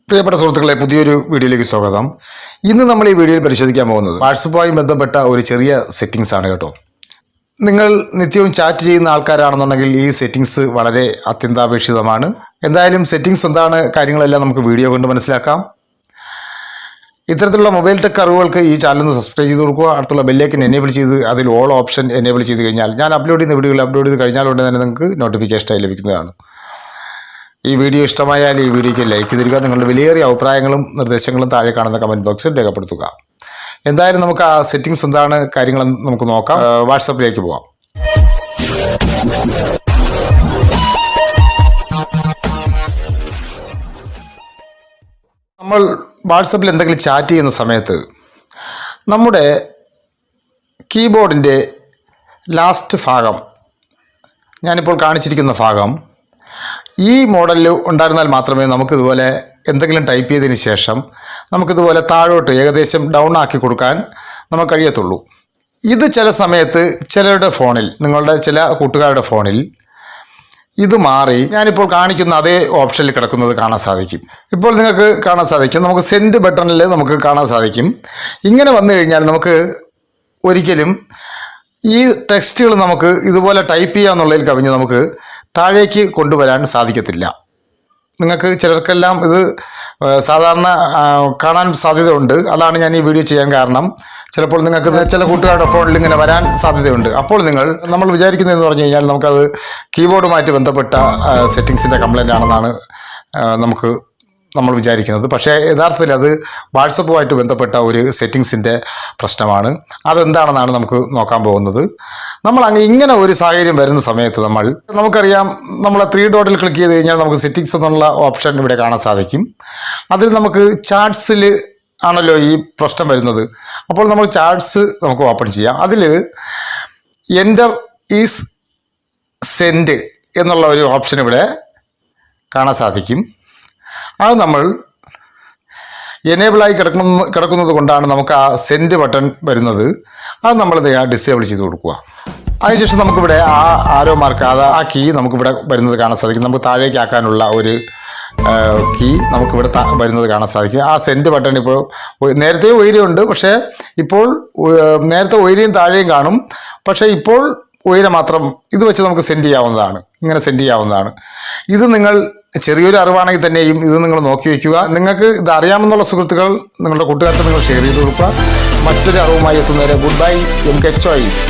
പ്രിയപ്പെട്ട സുഹൃത്തുക്കളെ, പുതിയൊരു വീഡിയോയിലേക്ക് സ്വാഗതം. ഇന്ന് നമ്മൾ ഈ വീഡിയോയിൽ പരിശോധിക്കാൻ പോകുന്നത് വാട്സപ്പുമായി ബന്ധപ്പെട്ട ഒരു ചെറിയ സെറ്റിങ്സ് ആണ് കേട്ടോ. നിങ്ങൾ നിത്യവും ചാറ്റ് ചെയ്യുന്ന ആൾക്കാരാണെന്നുണ്ടെങ്കിൽ ഈ സെറ്റിങ്സ് വളരെ അത്യന്താപേക്ഷിതമാണ്. എന്തായാലും സെറ്റിങ്സ് എന്താണ് കാര്യങ്ങളെല്ലാം നമുക്ക് വീഡിയോ കൊണ്ട് മനസ്സിലാക്കാം. ഇത്തരത്തിലുള്ള മൊബൈൽ ടെക് അറിവുകൾക്ക് ഈ ചാനൽ ഒന്ന് സബ്സ്ക്രൈബ് ചെയ്ത് കൊടുക്കുക. അടുത്തുള്ള ബെല്ലൈക്കൻ എനേബിൾ ചെയ്ത് അതിൽ ഓൾ ഓപ്ഷൻ എനേബിൾ ചെയ്ത് കഴിഞ്ഞാൽ ഞാൻ അപ്ലോഡ് ചെയ്യുന്ന വീഡിയോകൾ അപ്ലോഡ് ചെയ്ത് കഴിഞ്ഞാൽ ഉടനെ തന്നെ നിങ്ങൾക്ക് നോട്ടിഫിക്കേഷനായി ലഭിക്കുന്നതാണ്. ഈ വീഡിയോ ഇഷ്ടമായാൽ ഈ വീഡിയോയ്ക്ക് ലൈക്ക് തരിക. നിങ്ങളുടെ വിലയേറിയ അഭിപ്രായങ്ങളും നിർദ്ദേശങ്ങളും താഴെ കാണുന്ന കമൻറ്റ് ബോക്സിൽ രേഖപ്പെടുത്തുക. എന്തായാലും നമുക്ക് ആ സെറ്റിങ്സ് എന്താണ് കാര്യങ്ങൾ നമുക്ക് നോക്കാം. വാട്സപ്പിലേക്ക് പോകാം. നമ്മൾ വാട്സപ്പിൽ എന്തെങ്കിലും ചാറ്റ് ചെയ്യുന്ന സമയത്ത് നമ്മുടെ കീബോർഡിൻ്റെ ലാസ്റ്റ് ഭാഗം, ഞാനിപ്പോൾ കാണിച്ചിരിക്കുന്ന ഭാഗം, ഈ മോഡലിൽ ഉണ്ടായിരുന്നാൽ മാത്രമേ നമുക്കിതുപോലെ എന്തെങ്കിലും ടൈപ്പ് ചെയ്തതിന് ശേഷം നമുക്കിതുപോലെ താഴോട്ട് ഏകദേശം ഡൗൺ ആക്കി കൊടുക്കാൻ നമുക്ക് കഴിയത്തുള്ളൂ. ഇത് ചില സമയത്ത് ചിലരുടെ ഫോണിൽ, നിങ്ങളുടെ ചില കൂട്ടുകാരുടെ ഫോണിൽ ഇത് മാറി ഞാനിപ്പോൾ കാണിക്കുന്ന അതേ ഓപ്ഷനിൽ കിടക്കുന്നത് കാണാൻ സാധിക്കും. ഇപ്പോൾ നിങ്ങൾക്ക് കാണാൻ സാധിക്കും, നമുക്ക് സെൻഡ് ബട്ടണിൽ നമുക്ക് കാണാൻ സാധിക്കും. ഇങ്ങനെ വന്നു കഴിഞ്ഞാൽ നമുക്ക് ഒരിക്കലും ഈ ടെക്സ്റ്റുകൾ നമുക്ക് ഇതുപോലെ ടൈപ്പ് ചെയ്യാമെന്നുള്ളതിൽ കവിഞ്ഞ് നമുക്ക് താഴേക്ക് കൊണ്ടുവരാൻ സാധിക്കത്തില്ല. നിങ്ങൾക്ക് ചിലർക്കെല്ലാം ഇത് സാധാരണ കാണാൻ സാധ്യതയുണ്ട്. അതാണ് ഞാൻ ഈ വീഡിയോ ചെയ്യാൻ കാരണം. ചിലപ്പോൾ നിങ്ങൾക്ക് ചില കൂട്ടുകാരുടെ ഫോണിൽ ഇങ്ങനെ വരാൻ സാധ്യതയുണ്ട്. അപ്പോൾ നമ്മൾ വിചാരിക്കുന്നതെന്ന് പറഞ്ഞു കഴിഞ്ഞാൽ നമുക്കത് കീബോർഡുമായിട്ട് ബന്ധപ്പെട്ട സെറ്റിങ്സിൻ്റെ കംപ്ലൈൻ്റ് ആണെന്നാണ് നമ്മൾ വിചാരിക്കുന്നത്. പക്ഷേ യഥാർത്ഥത്തിൽ അത് വാട്സപ്പുമായിട്ട് ബന്ധപ്പെട്ട ഒരു സെറ്റിങ്സിൻ്റെ പ്രശ്നമാണ്. അതെന്താണെന്നാണ് നമുക്ക് നോക്കാൻ പോകുന്നത്. നമ്മൾ ഇങ്ങനെ ഒരു സാഹചര്യം വരുന്ന സമയത്ത് നമുക്കറിയാം, നമ്മൾ 3 ഡോട്ടിൽ ക്ലിക്ക് ചെയ്ത് കഴിഞ്ഞാൽ നമുക്ക് സെറ്റിങ്സ് എന്നുള്ള ഓപ്ഷൻ ഇവിടെ കാണാൻ സാധിക്കും. അതിൽ നമുക്ക് ചാറ്റ്സിൽ ആണല്ലോ ഈ പ്രശ്നം വരുന്നത്. അപ്പോൾ നമ്മൾ ചാറ്റ്സ് നമുക്ക് ഓപ്പൺ ചെയ്യാം. അതിൽ എൻ്റർ ഈസ് സെൻഡ് എന്നുള്ള ഒരു ഓപ്ഷൻ ഇവിടെ കാണാൻ സാധിക്കും. അത് നമ്മൾ എനേബിളായി കിടക്കുന്നത് കൊണ്ടാണ് നമുക്ക് ആ സെൻഡ് ബട്ടൺ വരുന്നത്. അത് നമ്മൾ ഡിസേബിൾ ചെയ്ത് കൊടുക്കുക. അതിനുശേഷം നമുക്കിവിടെ ആ ആരോ മാർക്ക്, ആ കീ നമുക്കിവിടെ വരുന്നത് കാണാൻ സാധിക്കും. നമുക്ക് താഴേക്ക് ആക്കാനുള്ള ഒരു കീ നമുക്കിവിടെ വരുന്നത് കാണാൻ സാധിക്കും. ആ സെൻഡ് ബട്ടൺ ഇപ്പോൾ നേരത്തെ ഉയരമുണ്ട്, പക്ഷേ ഇപ്പോൾ നേരത്തെ ഉയരയും താഴെയും കാണും. പക്ഷേ ഇപ്പോൾ ഉയരം മാത്രം ഇത് വെച്ച് നമുക്ക് സെൻഡ് ചെയ്യാവുന്നതാണ്. ഇങ്ങനെ സെൻഡ് ചെയ്യാവുന്നതാണ്. ഇത് നിങ്ങൾ ചെറിയൊരു അറിവാണെങ്കിൽ തന്നെയും ഇത് നിങ്ങൾ നോക്കി വയ്ക്കുക. നിങ്ങൾക്ക് ഇത് അറിയാമെന്നുള്ള സുഹൃത്തുക്കൾ നിങ്ങളുടെ കൂട്ടുകാർക്ക് നിങ്ങൾ ഷെയർ ചെയ്ത് കൊടുക്കുക. മറ്റൊരു അറിവുമായി എത്തുന്നവരെ ഗുഡ് ബൈ. MK choice.